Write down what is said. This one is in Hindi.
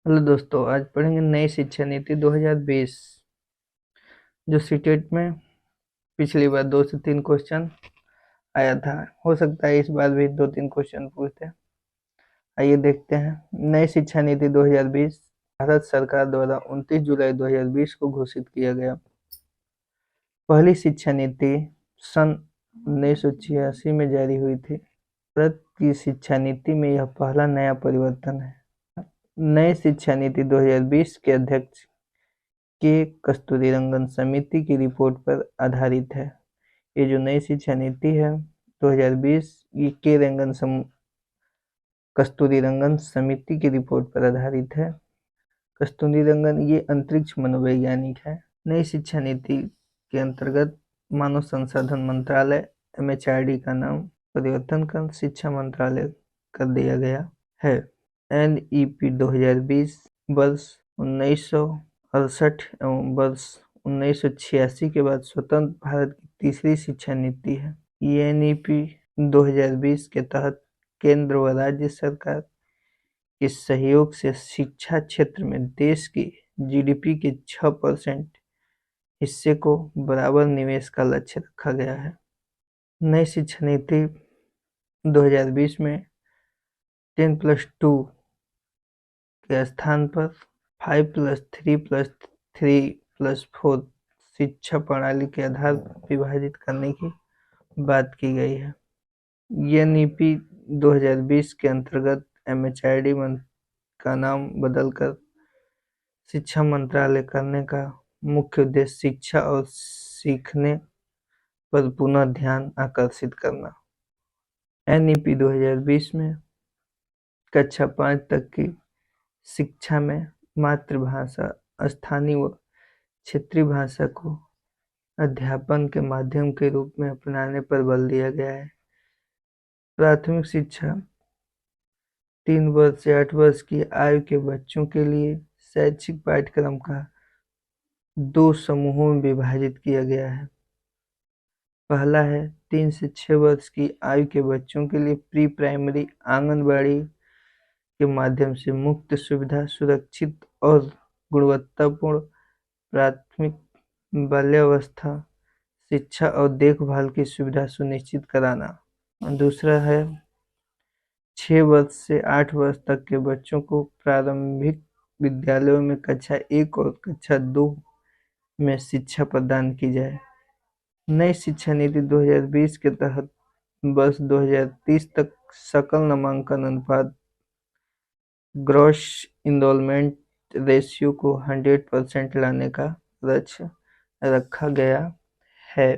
हेलो दोस्तों, आज पढ़ेंगे नई शिक्षा नीति 2020 जो सीटेट में पिछली बार 2 से 3 क्वेश्चन आया था। हो सकता है इस बार भी 2-3 क्वेश्चन पूछते हैं। आइए देखते हैं। नई शिक्षा नीति 2020 भारत सरकार द्वारा 29 जुलाई 2020 को घोषित किया गया। पहली शिक्षा नीति सन 1986 में जारी हुई थी। भारत की शिक्षा नीति में यह पहला नया परिवर्तन है। नई शिक्षा नीति 2020 के अध्यक्ष के कस्तूरीरंगन समिति की रिपोर्ट पर आधारित है। ये जो नई शिक्षा नीति है 2020 ये कस्तूरीरंगन समिति की रिपोर्ट पर आधारित है। कस्तूरीरंगन ये अंतरिक्ष मनोवैज्ञानिक है। नई शिक्षा नीति के अंतर्गत मानव संसाधन मंत्रालय MHRD का नाम परिवर्तन कर शिक्षा मंत्रालय कर दिया गया है। NEP 2020 वर्ष 1968 एवं वर्ष 1986 के बाद स्वतंत्र भारत की तीसरी शिक्षा नीति है। NEP 2020 के तहत केंद्र व राज्य सरकार के सहयोग से शिक्षा क्षेत्र में देश की GDP के 6% हिस्से को बराबर निवेश का लक्ष्य रखा गया है। नई शिक्षा नीति 2020 में 10+2 के स्थान पर 5+3+3+4 शिक्षा प्रणाली के आधार पर विभाजित करने की बात की गई है। NEP 2020 के अंतर्गत MHRD का नाम बदलकर शिक्षा मंत्रालय करने का मुख्य उद्देश्य शिक्षा और सीखने पर पुनः ध्यान आकर्षित करना। NEP 2020 में कक्षा 5 तक की शिक्षा में मातृभाषा, स्थानीय व क्षेत्रीय भाषा को अध्यापन के माध्यम के रूप में अपनाने पर बल दिया गया है। प्राथमिक शिक्षा 3 वर्ष से 8 वर्ष की आयु के बच्चों के लिए शैक्षिक पाठ्यक्रम का 2 समूहों में विभाजित किया गया है। पहला है 3 से 6 वर्ष की आयु के बच्चों के लिए प्री प्राइमरी आंगनबाड़ी के माध्यम से मुफ्त सुविधा, सुरक्षित और गुणवत्तापूर्ण प्राथमिक बाल्यावस्था शिक्षा और देखभाल की सुविधा सुनिश्चित कराना। दूसरा है 6 वर्ष से 8 वर्ष तक के बच्चों को प्रारंभिक विद्यालयों में कक्षा 1 और कक्षा 2 में शिक्षा प्रदान की जाए। नई शिक्षा नीति 2020 के तहत वर्ष 2030 तक सकल नामांकन अनुपात ग्रॉस इनरोलमेंट रेशियो को 100% लाने का लक्ष्य रखा गया है।